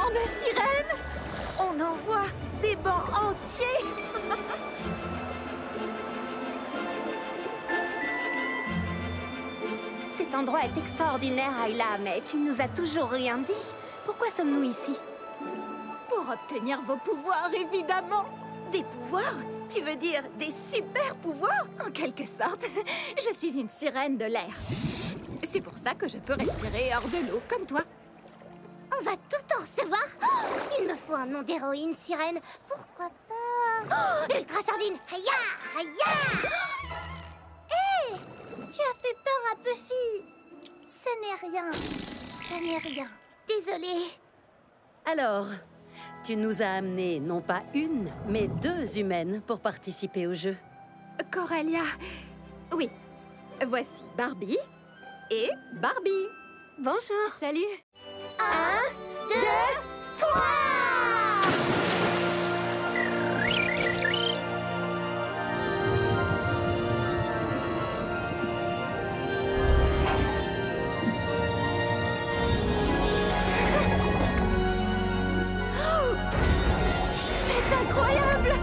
bancs de sirènes! On en voit des bancs entiers. Cet endroit est extraordinaire, Ayla, mais tu ne nous as toujours rien dit. Pourquoi sommes-nous ici? Pour obtenir vos pouvoirs, évidemment! Des pouvoirs? Tu veux dire des super pouvoirs? En quelque sorte, je suis une sirène de l'air. C'est pour ça que je peux respirer hors de l'eau, comme toi. On va tout en savoir. Oh, il me faut un nom d'héroïne sirène. Pourquoi pas... Oh, Ultra Sardine. Aïe, aïe. Hé, tu as fait peur à Puffy. Ce n'est rien. Ce n'est rien. Désolée. Alors, tu nous as amené non pas une, mais 2 humaines pour participer au jeu. Coralia... Oui, voici Barbie et Barbie. Bonjour. Salut. 1, 2, 3. C'est incroyable!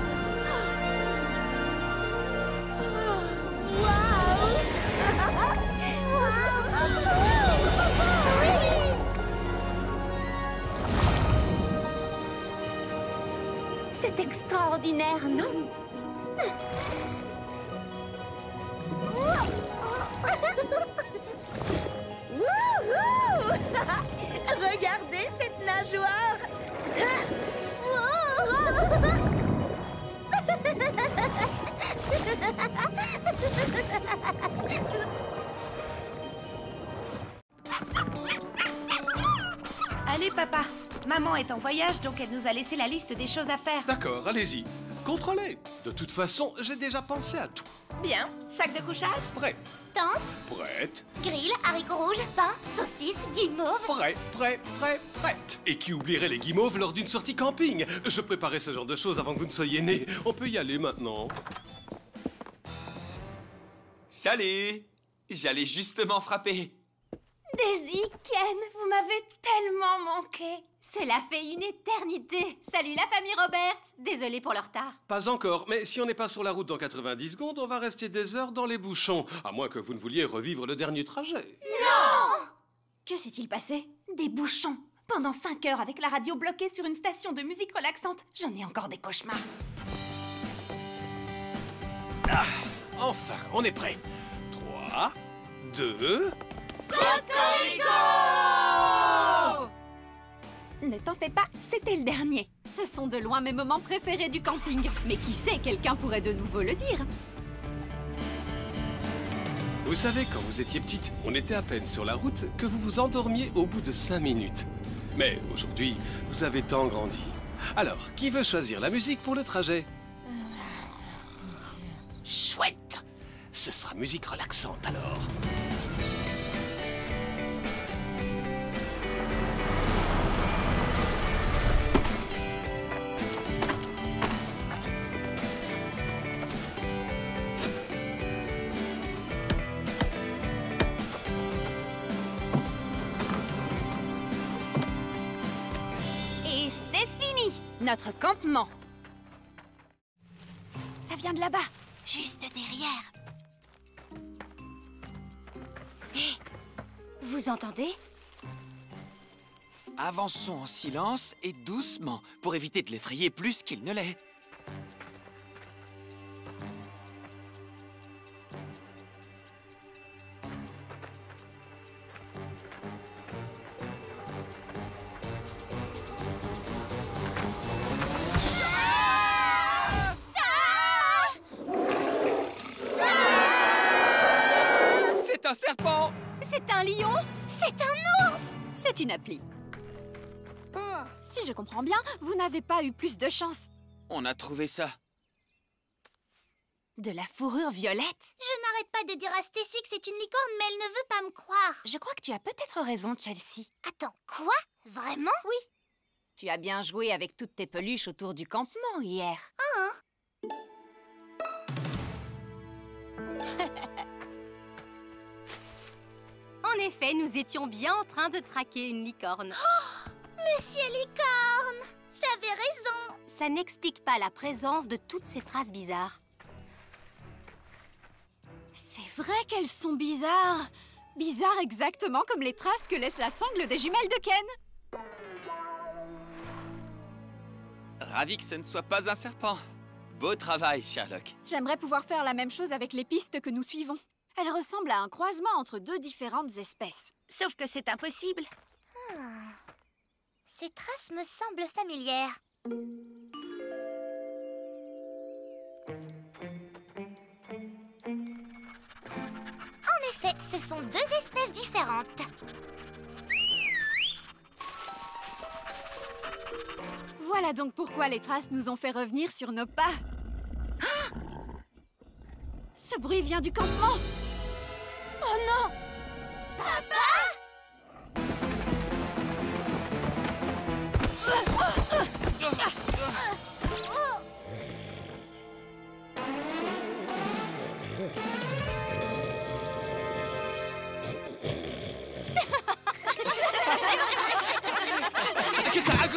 C'est extraordinaire, non? Wouhou! Regardez cette nageoire. Allez, papa. Maman est en voyage, donc elle nous a laissé la liste des choses à faire. D'accord, allez-y. Contrôlez. De toute façon, j'ai déjà pensé à tout. Bien. Sac de couchage? Prêt. Tente, Prête. grill, haricots rouges, pain, saucisses, guimauve. Prêt. Et qui oublierait les guimauves lors d'une sortie camping? Je préparais ce genre de choses avant que vous ne soyez nés. On peut y aller maintenant. Salut! J'allais justement frapper. Daisy, Ken, vous m'avez tellement manqué. Cela fait une éternité. Salut la famille Robert. Désolée pour le retard. Pas encore, mais si on n'est pas sur la route dans 90 secondes, on va rester des heures dans les bouchons. À moins que vous ne vouliez revivre le dernier trajet. Que s'est-il passé? Des bouchons. Pendant 5 heures avec la radio bloquée sur une station de musique relaxante. J'en ai encore des cauchemars. Enfin, on est prêt. 3, 2... Ne tentez pas, c'était le dernier. Ce sont de loin mes moments préférés du camping. Mais qui sait, quelqu'un pourrait de nouveau le dire. Vous savez, quand vous étiez petite, on était à peine sur la route que vous vous endormiez au bout de 5 minutes. Mais aujourd'hui, vous avez tant grandi. Alors, qui veut choisir la musique pour le trajet? Chouette! Ce sera musique relaxante alors. Et c'est fini, notre campement. Ça vient de là-bas, juste derrière. Hé, vous entendez? Avançons en silence et doucement pour éviter de l'effrayer plus qu'il ne l'est. C'est un serpent! C'est un lion? C'est un ours. C'est une appli. Si je comprends bien, vous n'avez pas eu plus de chance. On a trouvé ça. De la fourrure violette? Je n'arrête pas de dire à Stacy que c'est une licorne, mais elle ne veut pas me croire. Je crois que tu as peut-être raison, Chelsea. Attends, quoi? Vraiment? Oui. Tu as bien joué avec toutes tes peluches autour du campement hier. En effet, nous étions bien en train de traquer une licorne. Monsieur Licorne, j'avais raison. Ça n'explique pas la présence de toutes ces traces bizarres. C'est vrai qu'elles sont bizarres. Bizarres exactement comme les traces que laisse la sangle des jumelles de Ken. Ravi que ce ne soit pas un serpent. Beau travail, Sherlock. J'aimerais pouvoir faire la même chose avec les pistes que nous suivons. Elles ressemblent à un croisement entre deux différentes espèces. Sauf que c'est impossible. Ces traces me semblent familières. En effet, ce sont deux espèces différentes. Voilà donc pourquoi les traces nous ont fait revenir sur nos pas. Ce bruit vient du campement. Oh non!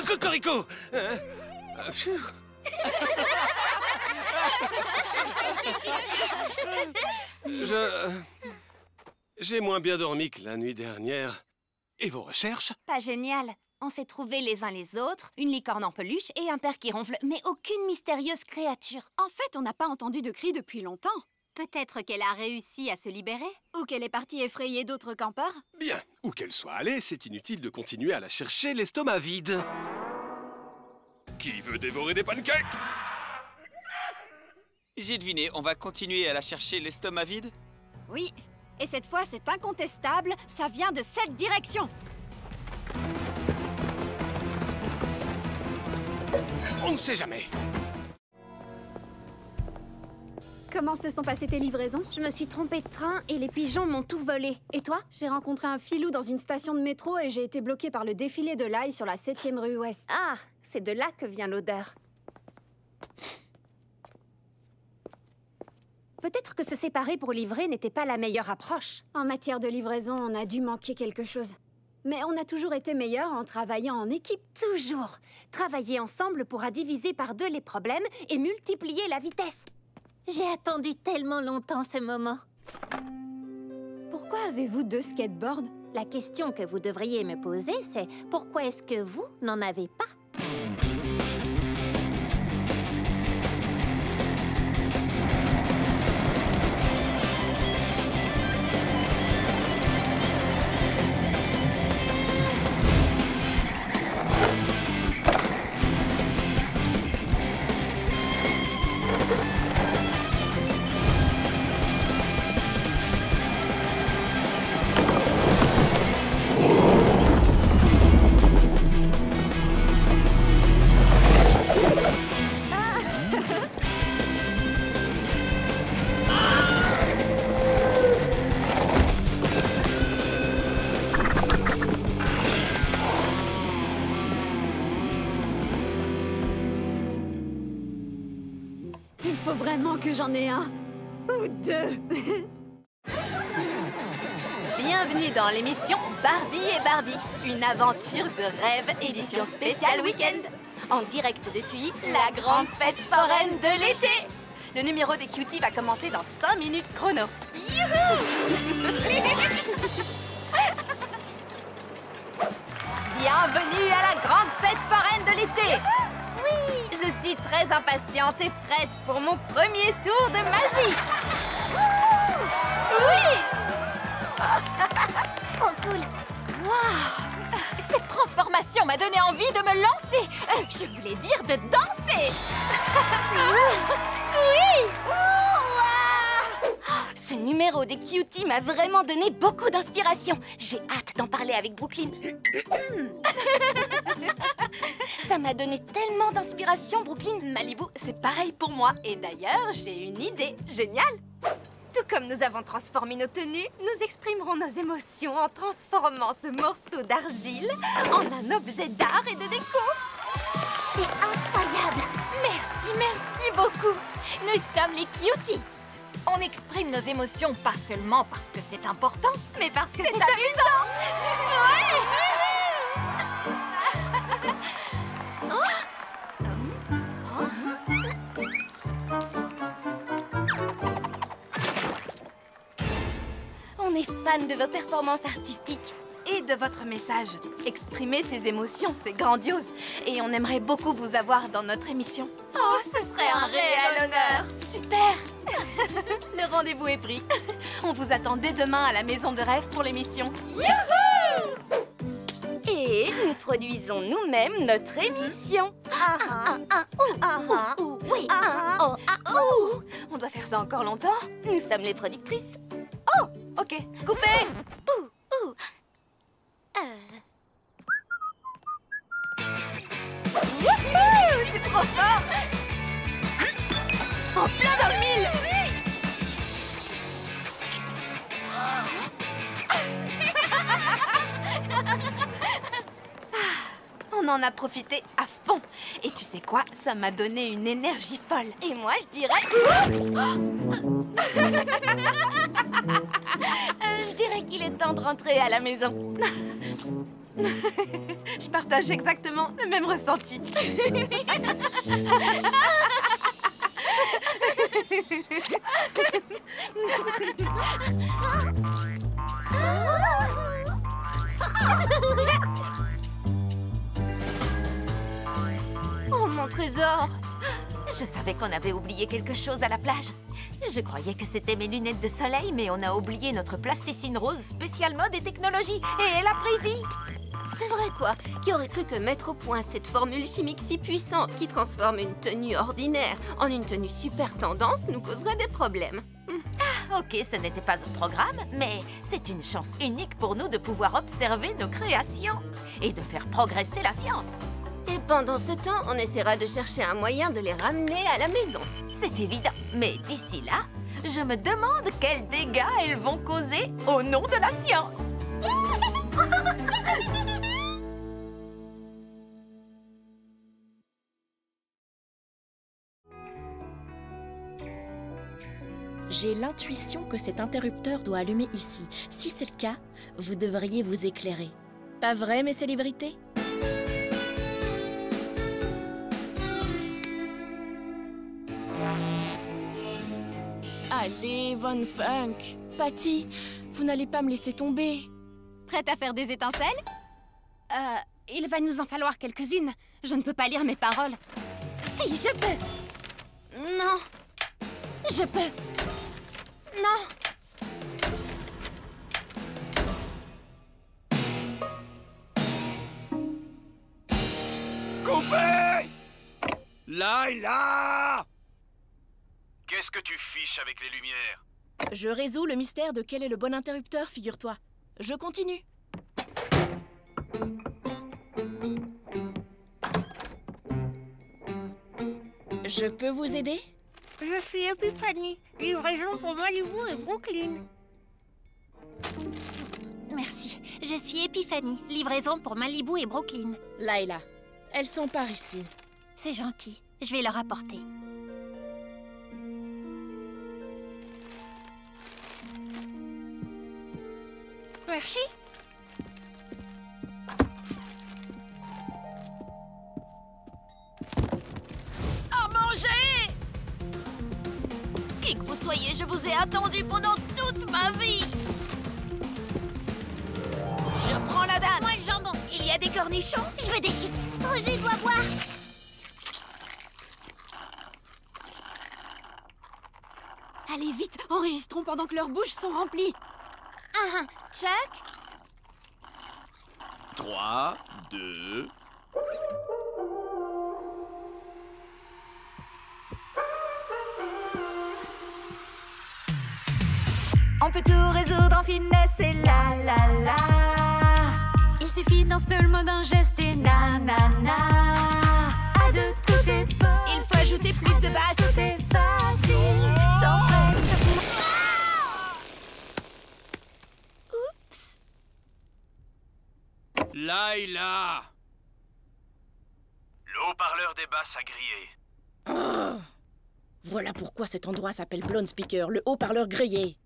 Cocorico! J'ai moins bien dormi que la nuit dernière. Et vos recherches? Pas génial. On s'est trouvés les uns les autres, une licorne en peluche et un père qui ronfle, mais aucune mystérieuse créature. En fait, on n'a pas entendu de cris depuis longtemps. Peut-être qu'elle a réussi à se libérer? Ou qu'elle est partie effrayer d'autres campeurs. Bien, où qu'elle soit allée, c'est inutile de continuer à la chercher l'estomac vide. Qui veut dévorer des pancakes? J'ai deviné, on va continuer à la chercher l'estomac vide? Oui, et cette fois, c'est incontestable, ça vient de cette direction. On ne sait jamais. Comment se sont passées tes livraisons? Je me suis trompée de train et les pigeons m'ont tout volé. Et toi? J'ai rencontré un filou dans une station de métro et j'ai été bloquée par le défilé de l'ail sur la 7e rue Ouest. Ah, c'est de là que vient l'odeur. Peut-être que se séparer pour livrer n'était pas la meilleure approche. En matière de livraison, on a dû manquer quelque chose. Mais on a toujours été meilleurs en travaillant en équipe. Toujours. Travailler ensemble pourra diviser par 2 les problèmes et multiplier la vitesse. J'ai attendu tellement longtemps ce moment. Pourquoi avez-vous 2 skateboards? La question que vous devriez me poser, c'est pourquoi est-ce que vous n'en avez pas? Il faut vraiment que j'en ai un. Ou 2. Bienvenue dans l'émission Barbie et Barbie, une aventure de rêve édition spéciale week-end. En direct de Tuy, la grande fête foraine de l'été. Le numéro des cuties va commencer dans 5 minutes chrono. Bienvenue à la grande fête foraine de l'été. Oui, je suis très impatiente et prête pour mon premier tour de magie. Oui. Trop cool. Waouh! Cette transformation m'a donné envie de me lancer. Je voulais dire de danser. Oui! Ce numéro des cuties m'a vraiment donné beaucoup d'inspiration. J'ai hâte d'en parler avec Brooklyn. Ça m'a donné tellement d'inspiration, Brooklyn. Malibu, c'est pareil pour moi. Et d'ailleurs, j'ai une idée géniale. Tout comme nous avons transformé nos tenues, nous exprimerons nos émotions en transformant ce morceau d'argile en un objet d'art et de déco. C'est incroyable. Merci beaucoup. Nous sommes les cuties. On exprime nos émotions pas seulement parce que c'est important, mais parce que c'est amusant. Ouais. fan de vos performances artistiques et de votre message. Exprimer ses émotions, c'est grandiose. Et on aimerait beaucoup vous avoir dans notre émission. Oh, ce serait un réel honneur. Super. Le rendez-vous est pris. On vous attend dès demain à la Maison de Rêve pour l'émission. Youhou! Et nous produisons nous-mêmes notre émission. Oui. On doit faire ça encore longtemps? Nous sommes les productrices. Oh, ok. Coupez. Wouhou! C'est trop fort! En plein dans le mille! On en a profité à fond. Et tu sais quoi? Ça m'a donné une énergie folle. Et moi, je dirais... je dirais qu'il est temps de rentrer à la maison. Je partage exactement le même ressenti. Oh, mon trésor! Je savais qu'on avait oublié quelque chose à la plage. Je croyais que c'était mes lunettes de soleil, mais on a oublié notre plasticine rose spécial mode et technologie. Et elle a pris vie. C'est vrai quoi? Qui aurait cru que mettre au point cette formule chimique si puissante qui transforme une tenue ordinaire en une tenue super tendance nous causerait des problèmes? Ok, ce n'était pas un programme, mais c'est une chance unique pour nous de pouvoir observer nos créations et de faire progresser la science. Et pendant ce temps, on essaiera de chercher un moyen de les ramener à la maison. C'est évident, mais d'ici là, je me demande quels dégâts elles vont causer au nom de la science. J'ai l'intuition que cet interrupteur doit allumer ici. Si c'est le cas, vous devriez vous éclairer. Pas vrai, mes célébrités? Allez, Von Funk. Patty, vous n'allez pas me laisser tomber. Prête à faire des étincelles? Il va nous en falloir quelques-unes. Je ne peux pas lire mes paroles. Si, je peux. Non. Je peux. Non. Coupez! Layla! Qu'est-ce que tu fiches avec les lumières? Je résous le mystère de quel est le bon interrupteur, figure-toi. Je continue. Je peux vous aider? Je suis Epiphanie, livraison pour Malibu et Brooklyn. Merci, je suis Epiphanie, livraison pour Malibu et Brooklyn. Layla, elles sont par ici. C'est gentil, je vais leur apporter. Merci. À manger! Qui que vous soyez, je vous ai attendu pendant toute ma vie! Je prends la dinde. Moi le jambon. Il y a des cornichons? Je veux des chips. Roger doit boire. Allez, vite, enregistrons pendant que leurs bouches sont remplies. Chuck? 3, 2... On peut tout résoudre en finesse et la la la. Il suffit d'un seul mot, d'un geste et Na na na. À deux, tout est beau. Il faut ajouter plus de basse. Tout est facile. Sans stress. Oups. Layla! Le haut-parleur des basses a grillé. Voilà pourquoi cet endroit s'appelle Blonde Speaker, le haut-parleur grillé.